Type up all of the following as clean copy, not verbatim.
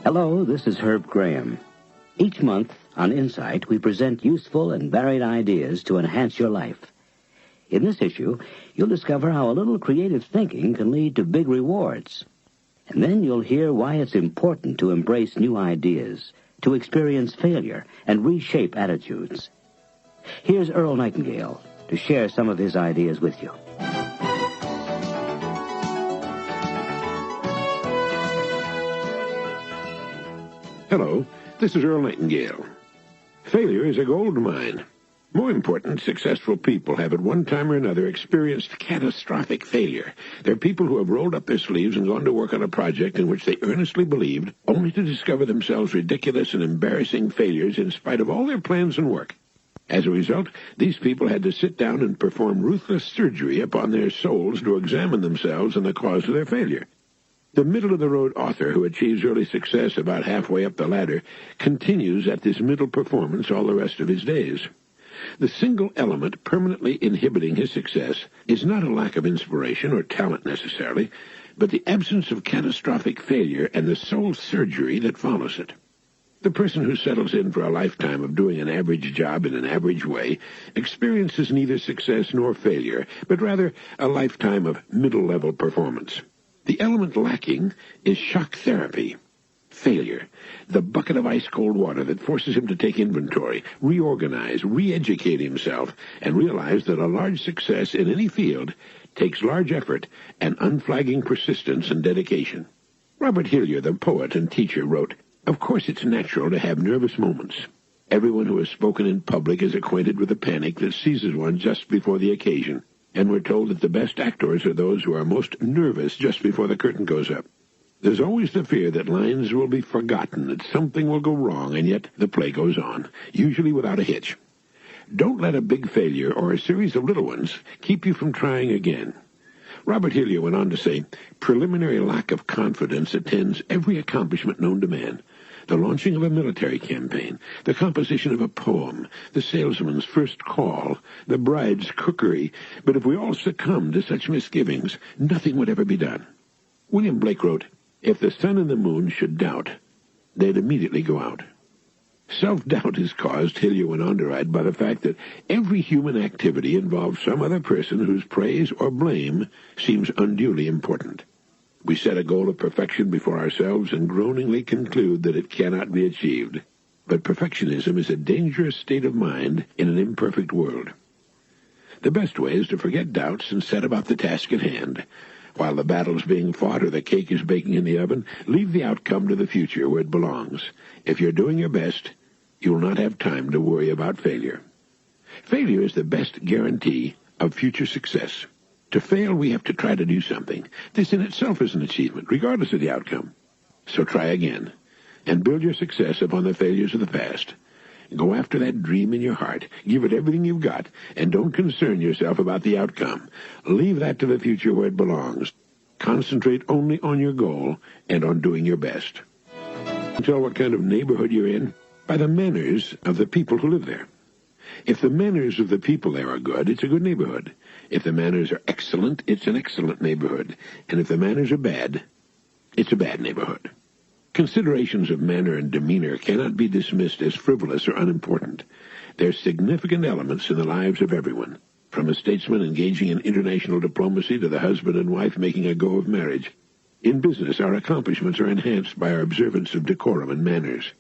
Hello, this is Herb Graham. Each month on Insight, we present useful and varied ideas to enhance your life. In this issue, you'll discover how a little creative thinking can lead to big rewards. And then you'll hear why it's important to embrace new ideas, to experience failure, and reshape attitudes. Here's Earl Nightingale to share some of his ideas with you. Hello, this is Earl Nightingale. Failure is a gold mine. More important, successful people have at one time or another experienced catastrophic failure. They're people who have rolled up their sleeves and gone to work on a project in which they earnestly believed, only to discover themselves ridiculous and embarrassing failures in spite of all their plans and work. As a result, these people had to sit down and perform ruthless surgery upon their souls to examine themselves and the cause of their failure. The middle-of-the-road author who achieves early success about halfway up the ladder continues at this middle performance all the rest of his days. The single element permanently inhibiting his success is not a lack of inspiration or talent necessarily, but the absence of catastrophic failure and the soul surgery that follows it. The person who settles in for a lifetime of doing an average job in an average way experiences neither success nor failure, but rather a lifetime of middle-level performance. The element lacking is shock therapy, failure, the bucket of ice-cold water that forces him to take inventory, reorganize, re-educate himself, and realize that a large success in any field takes large effort and unflagging persistence and dedication. Robert Hillier, the poet and teacher, wrote, "Of course it's natural to have nervous moments. Everyone who has spoken in public is acquainted with the panic that seizes one just before the occasion. And we're told that the best actors are those who are most nervous just before the curtain goes up. There's always the fear that lines will be forgotten, that something will go wrong, and yet the play goes on, usually without a hitch. Don't let a big failure or a series of little ones keep you from trying again." Robert Hillier went on to say, "Preliminary lack of confidence attends every accomplishment known to man. The launching of a military campaign, the composition of a poem, the salesman's first call, the bride's cookery. But if we all succumbed to such misgivings, nothing would ever be done." William Blake wrote, "If the sun and the moon should doubt, they'd immediately go out." Self-doubt is caused, Hillier went on to write, by the fact that every human activity involves some other person whose praise or blame seems unduly important. We set a goal of perfection before ourselves and groaningly conclude that it cannot be achieved. But perfectionism is a dangerous state of mind in an imperfect world. The best way is to forget doubts and set about the task at hand. While the battle's being fought or the cake is baking in the oven, leave the outcome to the future where it belongs. If you're doing your best, you will not have time to worry about failure. Failure is the best guarantee of future success. To fail, we have to try to do something. This in itself is an achievement, regardless of the outcome. So try again, and build your success upon the failures of the past. Go after that dream in your heart. Give it everything you've got, and don't concern yourself about the outcome. Leave that to the future where it belongs. Concentrate only on your goal and on doing your best. Tell what kind of neighborhood you're in by the manners of the people who live there. If the manners of the people there are good, it's a good neighborhood. If the manners are excellent, it's an excellent neighborhood. And if the manners are bad, it's a bad neighborhood. Considerations of manner and demeanor cannot be dismissed as frivolous or unimportant. They're significant elements in the lives of everyone, from a statesman engaging in international diplomacy to the husband and wife making a go of marriage. In business, our accomplishments are enhanced by our observance of decorum and manners.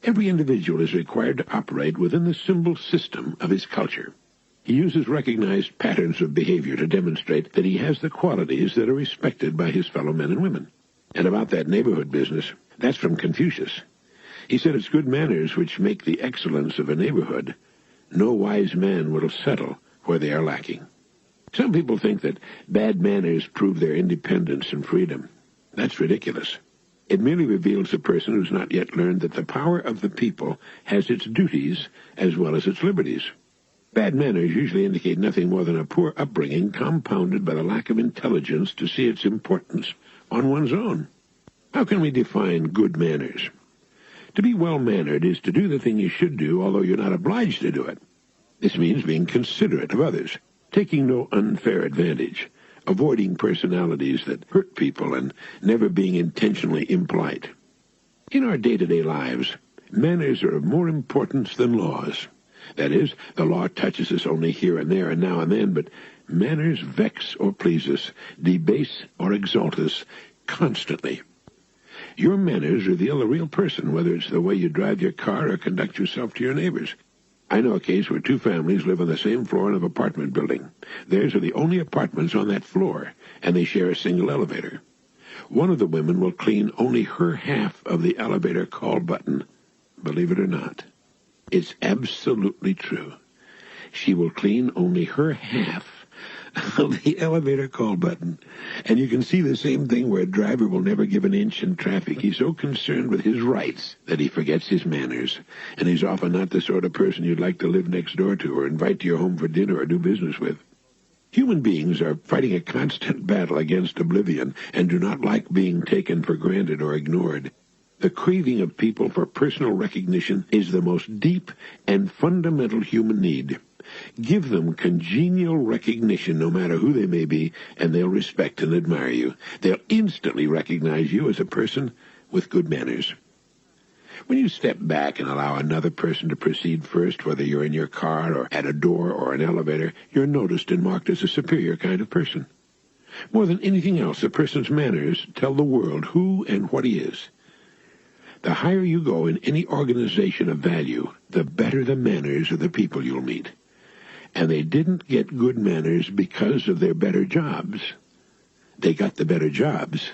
Every individual is required to operate within the symbol system of his culture. He uses recognized patterns of behavior to demonstrate that he has the qualities that are respected by his fellow men and women. And about that neighborhood business, that's from Confucius. He said it's good manners which make the excellence of a neighborhood. No wise man will settle where they are lacking. Some people think that bad manners prove their independence and freedom. That's ridiculous. It merely reveals a person who's not yet learned that the power of the people has its duties as well as its liberties. Bad manners usually indicate nothing more than a poor upbringing compounded by the lack of intelligence to see its importance on one's own. How can we define good manners? To be well-mannered is to do the thing you should do, although you're not obliged to do it. This means being considerate of others, taking no unfair advantage, avoiding personalities that hurt people, and never being intentionally impolite. In our day-to-day lives, manners are of more importance than laws. That is, the law touches us only here and there and now and then, but manners vex or please us, debase or exalt us constantly. Your manners reveal the real person, whether it's the way you drive your car or conduct yourself to your neighbors. I know a case where two families live on the same floor in an apartment building. Theirs are the only apartments on that floor, and they share a single elevator. One of the women will clean only her half of the elevator call button. Believe it or not, it's absolutely true. She will clean only her half of the elevator call button. And you can see the same thing where a driver will never give an inch in traffic. He's so concerned with his rights that he forgets his manners. And he's often not the sort of person you'd like to live next door to or invite to your home for dinner or do business with. Human beings are fighting a constant battle against oblivion and do not like being taken for granted or ignored. The craving of people for personal recognition is the most deep and fundamental human need. Give them congenial recognition no matter who they may be, and they'll respect and admire you. They'll instantly recognize you as a person with good manners. When you step back and allow another person to proceed first, whether you're in your car or at a door or an elevator, you're noticed and marked as a superior kind of person. More than anything else, a person's manners tell the world who and what he is. The higher you go in any organization of value, the better the manners of the people you'll meet. And they didn't get good manners because of their better jobs. They got the better jobs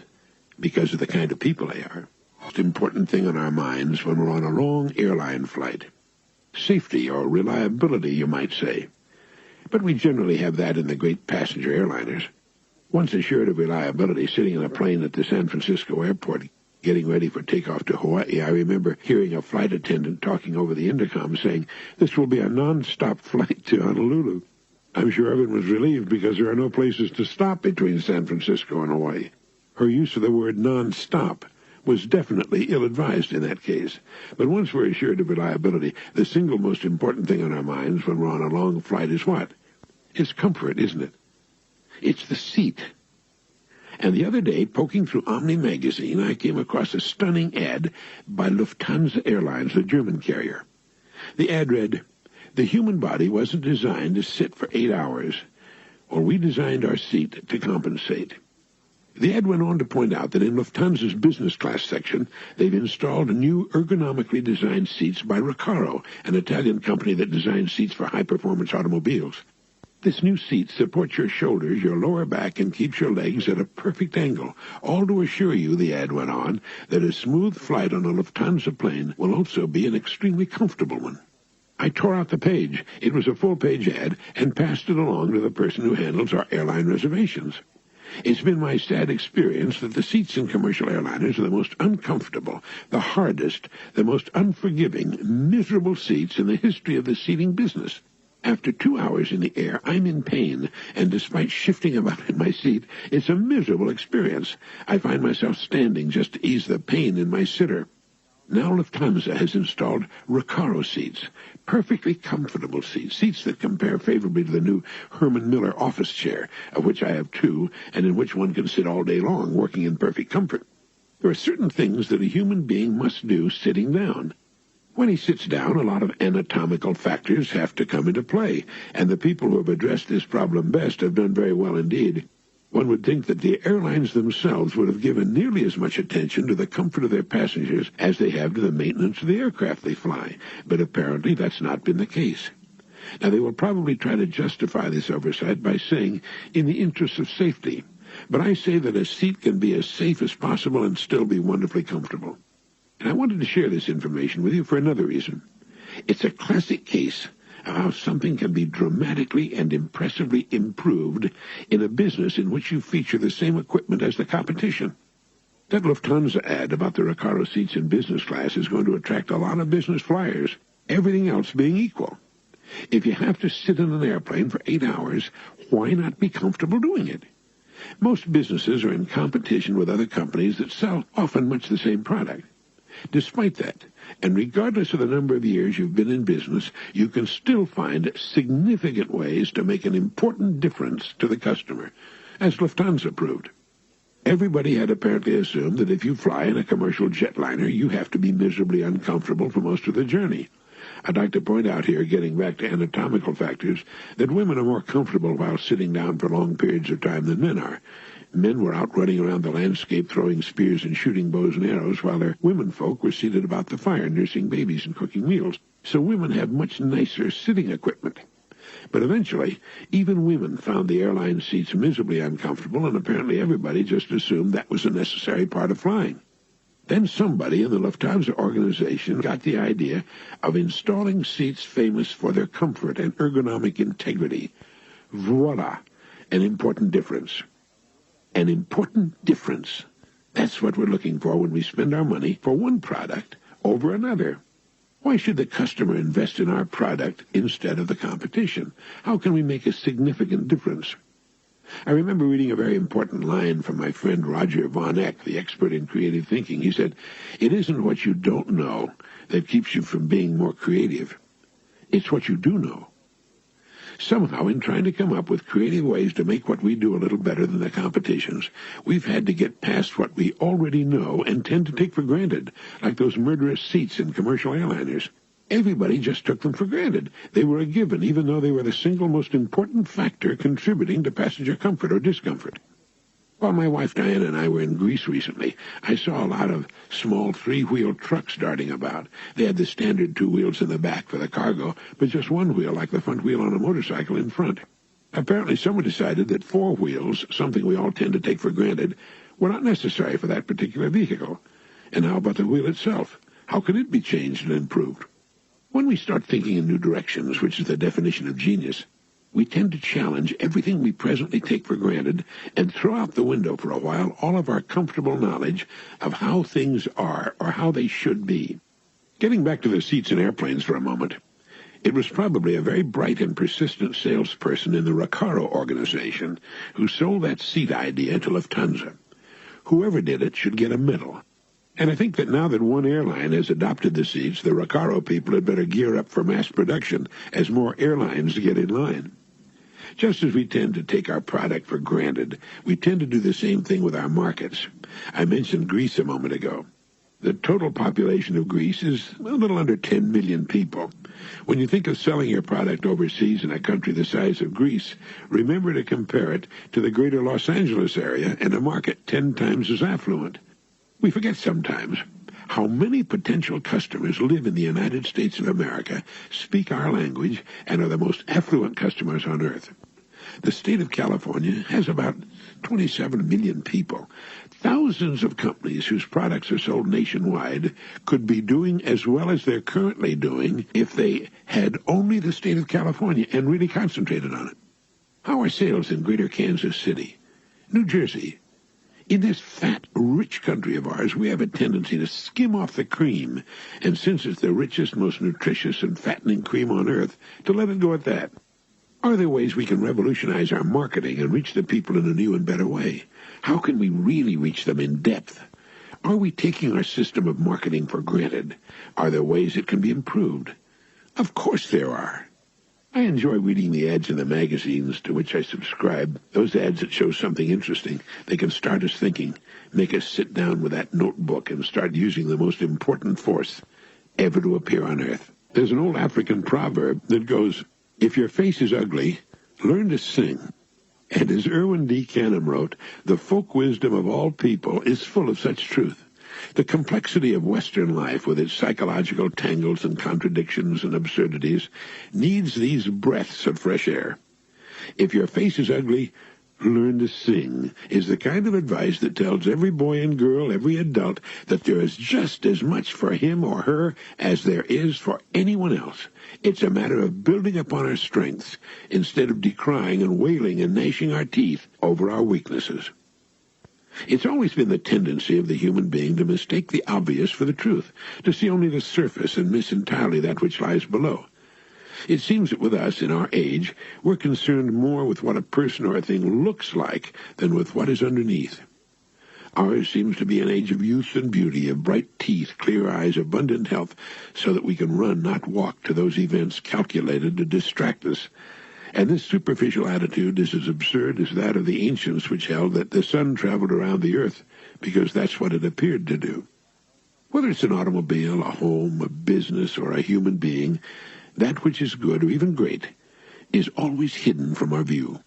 because of the kind of people they are. Most important thing on our minds when we're on a long airline flight. Safety or reliability, you might say. But we generally have that in the great passenger airliners. Once assured of reliability, sitting in a plane at the San Francisco airport, getting ready for takeoff to Hawaii, I remember hearing a flight attendant talking over the intercom saying, "This will be a non-stop flight to Honolulu." I'm sure everyone was relieved because there are no places to stop between San Francisco and Hawaii. Her use of the word non-stop was definitely ill-advised in that case. But once we're assured of reliability, the single most important thing on our minds when we're on a long flight is what? It's comfort, isn't it? It's the seat. And the other day, poking through Omni magazine, I came across a stunning ad by Lufthansa Airlines, the German carrier. The ad read, "The human body wasn't designed to sit for 8 hours, or we designed our seat to compensate." The ad went on to point out that in Lufthansa's business class section, they've installed new ergonomically designed seats by Recaro, an Italian company that designs seats for high-performance automobiles. This new seat supports your shoulders, your lower back, and keeps your legs at a perfect angle, all to assure you, the ad went on, that a smooth flight on a Lufthansa plane will also be an extremely comfortable one. I tore out the page. It was a full-page ad, and passed it along to the person who handles our airline reservations. It's been my sad experience that the seats in commercial airliners are the most uncomfortable, the hardest, the most unforgiving, miserable seats in the history of the seating business. After 2 hours in the air, I'm in pain, and despite shifting about in my seat, it's a miserable experience. I find myself standing just to ease the pain in my sitter. Now Lufthansa has installed Recaro seats, perfectly comfortable seats, seats that compare favorably to the new Herman Miller office chair, of which I have 2, and in which one can sit all day long, working in perfect comfort. There are certain things that a human being must do sitting down. When he sits down, a lot of anatomical factors have to come into play, and the people who have addressed this problem best have done very well indeed. One would think that the airlines themselves would have given nearly as much attention to the comfort of their passengers as they have to the maintenance of the aircraft they fly, but apparently that's not been the case. Now, they will probably try to justify this oversight by saying, in the interest of safety, but I say that a seat can be as safe as possible and still be wonderfully comfortable. And I wanted to share this information with you for another reason. It's a classic case of how something can be dramatically and impressively improved in a business in which you feature the same equipment as the competition. That Lufthansa ad about the Recaro seats in business class is going to attract a lot of business flyers, everything else being equal. If you have to sit in an airplane for 8 hours, why not be comfortable doing it? Most businesses are in competition with other companies that sell often much the same product. Despite that, and regardless of the number of years you've been in business, you can still find significant ways to make an important difference to the customer, as Lufthansa proved. Everybody had apparently assumed that if you fly in a commercial jetliner, you have to be miserably uncomfortable for most of the journey. I'd like to point out here, getting back to anatomical factors, that women are more comfortable while sitting down for long periods of time than men are. Men were out running around the landscape throwing spears and shooting bows and arrows, while their women folk were seated about the fire nursing babies and cooking meals. So women have much nicer sitting equipment. But eventually, even women found the airline seats miserably uncomfortable, and apparently everybody just assumed that was a necessary part of flying. Then somebody in the Lufthansa organization got the idea of installing seats famous for their comfort and ergonomic integrity. Voila! An important difference. An important difference. That's what we're looking for when we spend our money for one product over another. Why should the customer invest in our product instead of the competition? How can we make a significant difference? I remember reading a very important line from my friend Roger Von Eck, the expert in creative thinking. He said, "It isn't what you don't know that keeps you from being more creative. It's what you do know." Somehow, in trying to come up with creative ways to make what we do a little better than the competitions, we've had to get past what we already know and tend to take for granted, like those murderous seats in commercial airliners. Everybody just took them for granted. They were a given, even though they were the single most important factor contributing to passenger comfort or discomfort. While my wife Diana and I were in Greece recently, I saw a lot of small three-wheel trucks darting about. They had the standard 2 wheels in the back for the cargo, but just one wheel, like the front wheel on a motorcycle, in front. Apparently someone decided that 4 wheels, something we all tend to take for granted, were not necessary for that particular vehicle. And how about the wheel itself? How can it be changed and improved? When we start thinking in new directions, which is the definition of genius, we tend to challenge everything we presently take for granted and throw out the window for a while all of our comfortable knowledge of how things are or how they should be. Getting back to the seats in airplanes for a moment, it was probably a very bright and persistent salesperson in the Recaro organization who sold that seat idea to Lufthansa. Whoever did it should get a medal. And I think that now that one airline has adopted the seats, the Recaro people had better gear up for mass production as more airlines get in line. Just as we tend to take our product for granted, we tend to do the same thing with our markets. I mentioned Greece a moment ago. The total population of Greece is a little under 10 million people. When you think of selling your product overseas in a country the size of Greece, remember to compare it to the greater Los Angeles area and a market 10 times as affluent. We forget sometimes how many potential customers live in the United States of America, speak our language, and are the most affluent customers on earth. The state of California has about 27 million people. Thousands of companies whose products are sold nationwide could be doing as well as they're currently doing if they had only the state of California and really concentrated on it. How are sales in Greater Kansas City, New Jersey? In this fat, rich country of ours, we have a tendency to skim off the cream, and since it's the richest, most nutritious and fattening cream on earth, to let it go at that. Are there ways we can revolutionize our marketing and reach the people in a new and better way? How can we really reach them in depth? Are we taking our system of marketing for granted? Are there ways it can be improved? Of course there are. I enjoy reading the ads in the magazines to which I subscribe, those ads that show something interesting. They can start us thinking, make us sit down with that notebook and start using the most important force ever to appear on earth. There's an old African proverb that goes, "If your face is ugly, learn to sing." And as Irwin D. Canham wrote, the folk wisdom of all people is full of such truth. The complexity of Western life, with its psychological tangles and contradictions and absurdities, needs these breaths of fresh air. If your face is ugly, learn to sing, is the kind of advice that tells every boy and girl, every adult, that there is just as much for him or her as there is for anyone else. It's a matter of building upon our strengths instead of decrying and wailing and gnashing our teeth over our weaknesses. It's always been the tendency of the human being to mistake the obvious for the truth, to see only the surface and miss entirely that which lies below. It seems that with us, in our age, we're concerned more with what a person or a thing looks like than with what is underneath. Ours seems to be an age of youth and beauty, of bright teeth, clear eyes, abundant health, so that we can run, not walk, to those events calculated to distract us. And this superficial attitude is as absurd as that of the ancients, which held that the sun traveled around the earth because that's what it appeared to do. Whether it's an automobile, a home, a business, or a human being, that which is good or even great is always hidden from our view.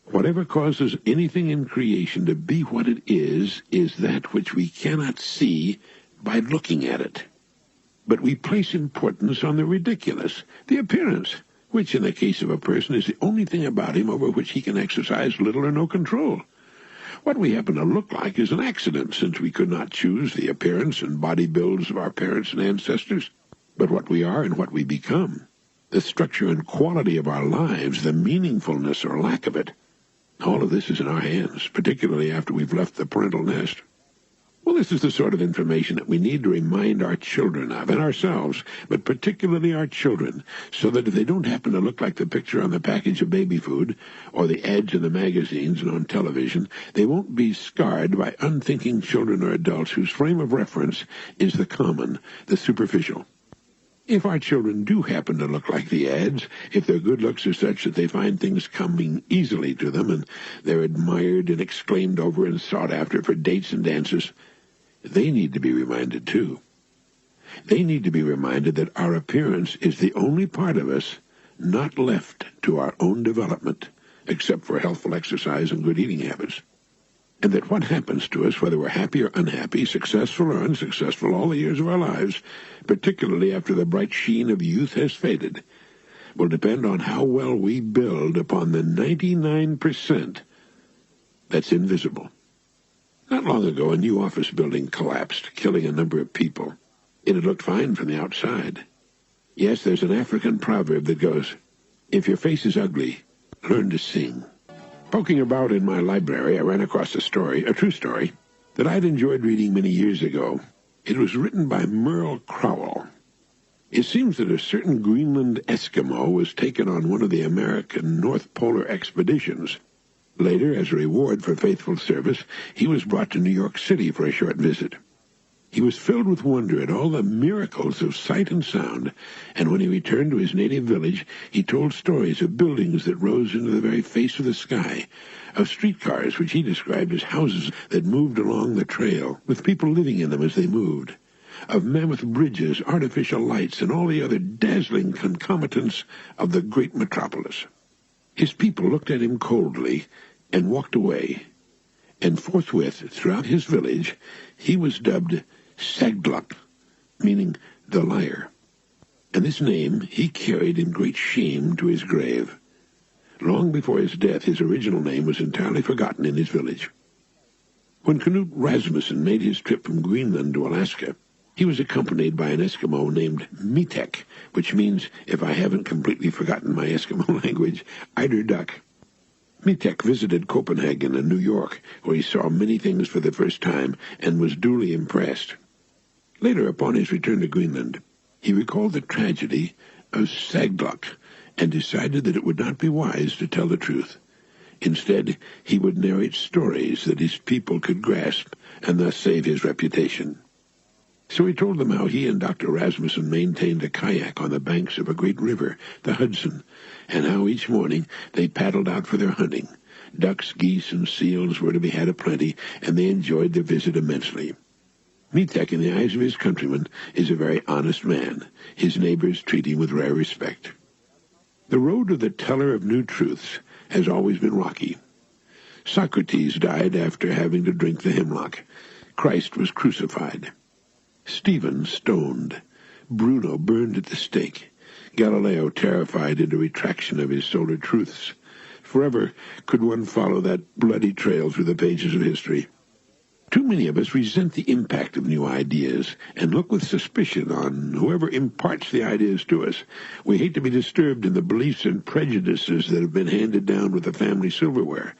Whatever causes anything in creation to be what it is that which we cannot see by looking at it. But we place importance on the ridiculous, the appearance, which in the case of a person is the only thing about him over which he can exercise little or no control. What we happen to look like is an accident, since we could not choose the appearance and body builds of our parents and ancestors, but what we are and what we become, the structure and quality of our lives, the meaningfulness or lack of it, all of this is in our hands, particularly after we've left the parental nest. Well, this is the sort of information that we need to remind our children of, and ourselves, but particularly our children, so that if they don't happen to look like the picture on the package of baby food, or the ads in the magazines and on television, they won't be scarred by unthinking children or adults whose frame of reference is the common, the superficial. If our children do happen to look like the ads, if their good looks are such that they find things coming easily to them, and they're admired and exclaimed over and sought after for dates and dances, they need to be reminded too. They need to be reminded that our appearance is the only part of us not left to our own development, except for healthful exercise and good eating habits. And that what happens to us, whether we're happy or unhappy, successful or unsuccessful, all the years of our lives, particularly after the bright sheen of youth has faded, will depend on how well we build upon the 99% that's invisible. Not long ago, a new office building collapsed, killing a number of people. It had looked fine from the outside. Yes, there's an African proverb that goes, "If your face is ugly, learn to sing." Poking about in my library, I ran across a story, a true story, that I'd enjoyed reading many years ago. It was written by Merle Crowell. It seems that a certain Greenland Eskimo was taken on one of the American North Polar expeditions. Later, as a reward for faithful service, he was brought to New York City for a short visit. He was filled with wonder at all the miracles of sight and sound, and when he returned to his native village, he told stories of buildings that rose into the very face of the sky, of streetcars which he described as houses that moved along the trail, with people living in them as they moved, of mammoth bridges, artificial lights, and all the other dazzling concomitants of the great metropolis. His people looked at him coldly and walked away, and forthwith, throughout his village, he was dubbed Sagdluk, meaning the liar. And this name he carried in great shame to his grave. Long before his death, his original name was entirely forgotten in his village. When Knut Rasmussen made his trip from Greenland to Alaska, he was accompanied by an Eskimo named Mitek, which means, if I haven't completely forgotten my Eskimo language, eider duck. Mitek visited Copenhagen and New York, where he saw many things for the first time and was duly impressed. Later, upon his return to Greenland, he recalled the tragedy of Sagdluk and decided that it would not be wise to tell the truth. Instead, he would narrate stories that his people could grasp and thus save his reputation. So he told them how he and Dr. Rasmussen maintained a kayak on the banks of a great river, the Hudson, and how each morning they paddled out for their hunting. Ducks, geese, and seals were to be had aplenty, and they enjoyed their visit immensely. Mitek, in the eyes of his countrymen, is a very honest man. His neighbors treat him with rare respect. The road of the teller of new truths has always been rocky. Socrates died after having to drink the hemlock. Christ was crucified. Stephen stoned. Bruno burned at the stake. Galileo terrified into retraction of his solar truths. Forever could one follow that bloody trail through the pages of history. Too many of us resent the impact of new ideas and look with suspicion on whoever imparts the ideas to us. We hate to be disturbed in the beliefs and prejudices that have been handed down with the family silverware.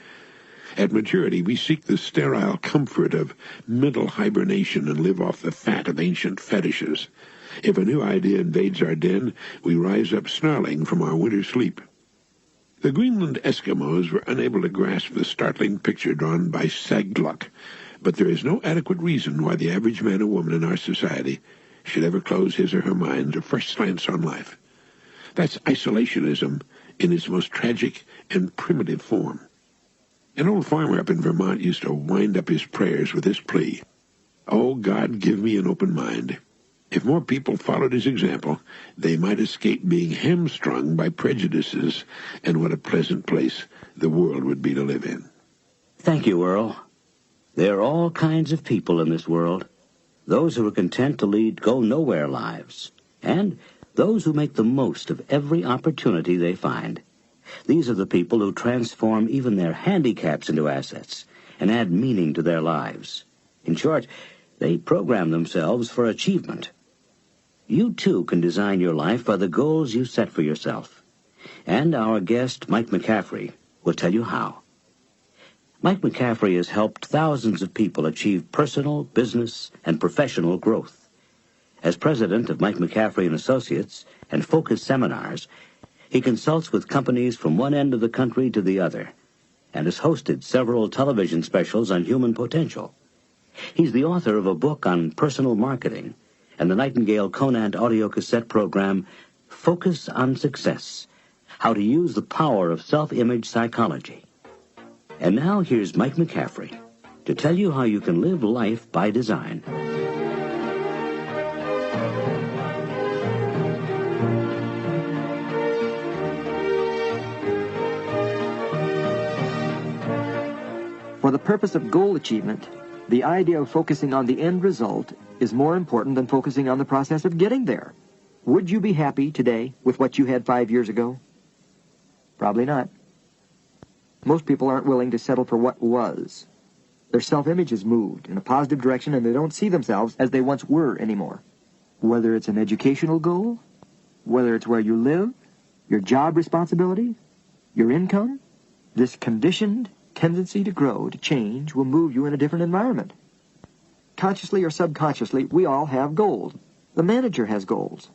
At maturity, we seek the sterile comfort of mental hibernation and live off the fat of ancient fetishes. If a new idea invades our den, we rise up snarling from our winter sleep. The Greenland Eskimos were unable to grasp the startling picture drawn by Sagdluk, but there is no adequate reason why the average man or woman in our society should ever close his or her mind to fresh slants on life. That's isolationism in its most tragic and primitive form. An old farmer up in Vermont used to wind up his prayers with this plea: "Oh, God, give me an open mind." If more people followed his example, they might escape being hamstrung by prejudices, and what a pleasant place the world would be to live in. Thank you, Earl. There are all kinds of people in this world. Those who are content to lead go-nowhere lives, and those who make the most of every opportunity they find. These are the people who transform even their handicaps into assets and add meaning to their lives. In short, they program themselves for achievement. You, too, can design your life by the goals you set for yourself. And our guest, Mike McCaffrey, will tell you how. Mike McCaffrey has helped thousands of people achieve personal, business, and professional growth. As president of Mike McCaffrey and Associates and Focus Seminars, he consults with companies from one end of the country to the other and has hosted several television specials on human potential. He's the author of a book on personal marketing and the Nightingale Conant audio cassette program, Focus on Success: How to Use the Power of Self-Image Psychology. And now here's Mike McCaffrey to tell you how you can live life by design. For the purpose of goal achievement, the idea of focusing on the end result is more important than focusing on the process of getting there. Would you be happy today with what you had 5 years ago? Probably not. Most people aren't willing to settle for what was. Their self-image is moved in a positive direction, and they don't see themselves as they once were anymore. Whether it's an educational goal, whether it's where you live, your job responsibility, your income, this conditioned tendency to grow, to change, will move you in a different environment. Consciously or subconsciously, we all have goals. The manager has goals.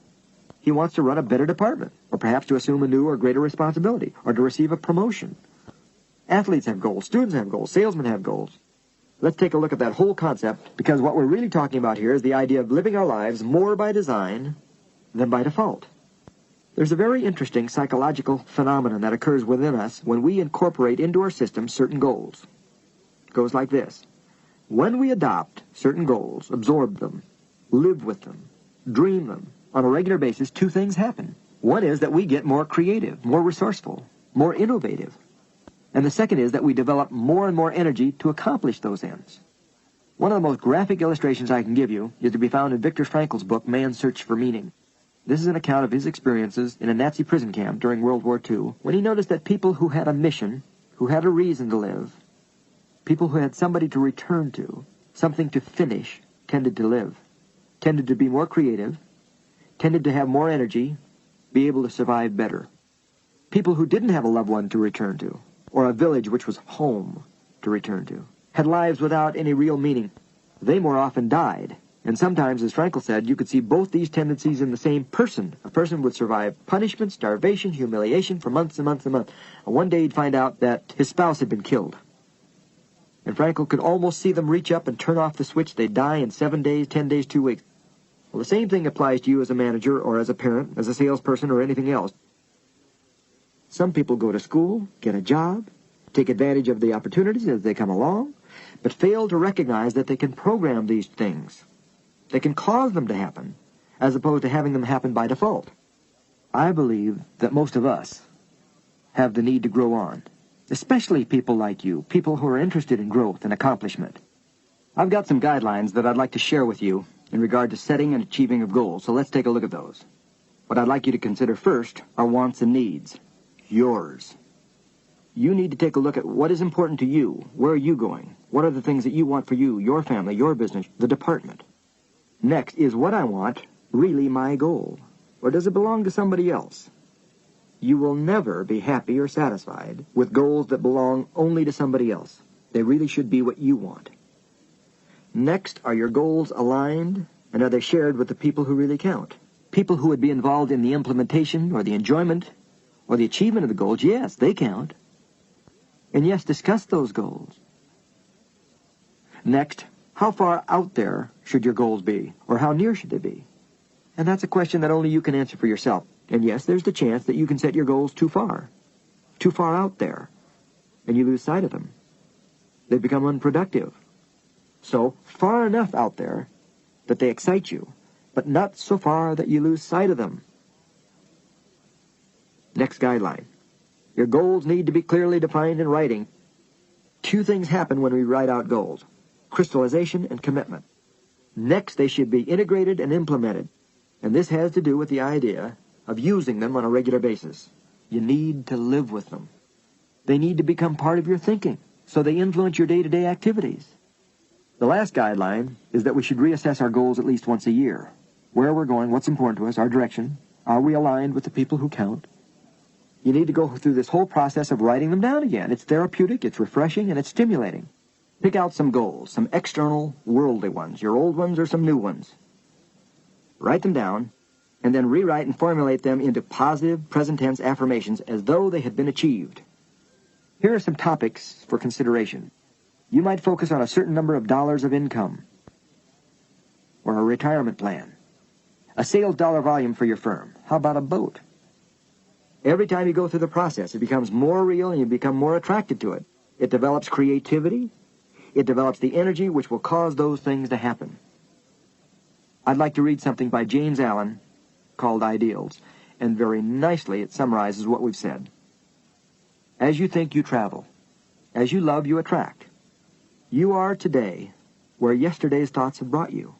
He wants to run a better department, or perhaps to assume a new or greater responsibility, or to receive a promotion. Athletes have goals, students have goals, salesmen have goals. Let's take a look at that whole concept, because what we're really talking about here is the idea of living our lives more by design than by default. There's a very interesting psychological phenomenon that occurs within us when we incorporate into our system certain goals. It goes like this. When we adopt certain goals, absorb them, live with them, dream them, on a regular basis, two things happen. One is that we get more creative, more resourceful, more innovative. And the second is that we develop more and more energy to accomplish those ends. One of the most graphic illustrations I can give you is to be found in Viktor Frankl's book, Man's Search for Meaning. This is an account of his experiences in a Nazi prison camp during World War II, when he noticed that people who had a mission, who had a reason to live, people who had somebody to return to, something to finish, tended to live, tended to be more creative, tended to have more energy, be able to survive better. People who didn't have a loved one to return to, or a village which was home to return to, had lives without any real meaning. They more often died. And sometimes, as Frankl said, you could see both these tendencies in the same person. A person would survive punishment, starvation, humiliation for months and months and months. And one day he'd find out that his spouse had been killed. And Frankl could almost see them reach up and turn off the switch. They'd die in 7 days, 10 days, 2 weeks. Well, the same thing applies to you as a manager or as a parent, as a salesperson or anything else. Some people go to school, get a job, take advantage of the opportunities as they come along, but fail to recognize that they can program these things. They can cause them to happen, as opposed to having them happen by default. I believe that most of us have the need to grow on, especially people like you, people who are interested in growth and accomplishment. I've got some guidelines that I'd like to share with you in regard to setting and achieving of goals, so let's take a look at those. What I'd like you to consider first are wants and needs. Yours. You need to take a look at what is important to you. Where are you going? What are the things that you want for you, your family, your business, the department? Next, is what I want really my goal? Or does it belong to somebody else? You will never be happy or satisfied with goals that belong only to somebody else. They really should be what you want. Next, are your goals aligned, and are they shared with the people who really count? People who would be involved in the implementation or the enjoyment or the achievement of the goals, yes, they count. And yes, discuss those goals. Next, how far out there should your goals be, or how near should they be? And that's a question that only you can answer for yourself. And yes, there's the chance that you can set your goals too far out there, and you lose sight of them. They become unproductive. So, far enough out there that they excite you, but not so far that you lose sight of them. Next guideline. Your goals need to be clearly defined in writing. Two things happen when we write out goals: crystallization and commitment. Next, they should be integrated and implemented. And this has to do with the idea of using them on a regular basis. You need to live with them. They need to become part of your thinking, so they influence your day-to-day activities. The last guideline is that we should reassess our goals at least once a year. Where we're going, what's important to us, our direction. Are we aligned with the people who count? You need to go through this whole process of writing them down again. It's therapeutic, it's refreshing, and it's stimulating. Pick out some goals, some external, worldly ones, your old ones or some new ones. Write them down, and then rewrite and formulate them into positive, present-tense affirmations as though they had been achieved. Here are some topics for consideration. You might focus on a certain number of dollars of income, or a retirement plan, a sales dollar volume for your firm. How about a boat? Every time you go through the process, it becomes more real and you become more attracted to it. It develops creativity. It develops the energy which will cause those things to happen. I'd like to read something by James Allen called Ideals, and very nicely it summarizes what we've said. As you think, you travel. As you love, you attract. You are today where yesterday's thoughts have brought you.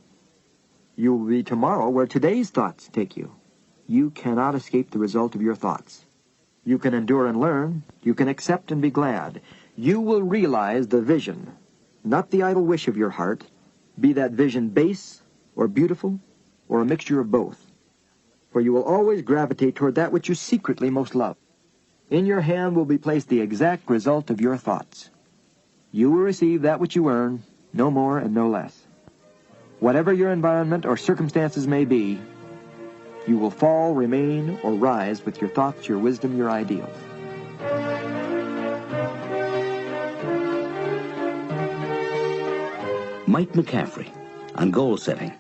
You will be tomorrow where today's thoughts take you. You cannot escape the result of your thoughts. You can endure and learn. You can accept and be glad. You will realize the vision, not the idle wish of your heart, be that vision base or beautiful or a mixture of both. For you will always gravitate toward that which you secretly most love. In your hand will be placed the exact result of your thoughts. You will receive that which you earn, no more and no less. Whatever your environment or circumstances may be, you will fall, remain, or rise with your thoughts, your wisdom, your ideals. Mike McCaffrey on goal setting.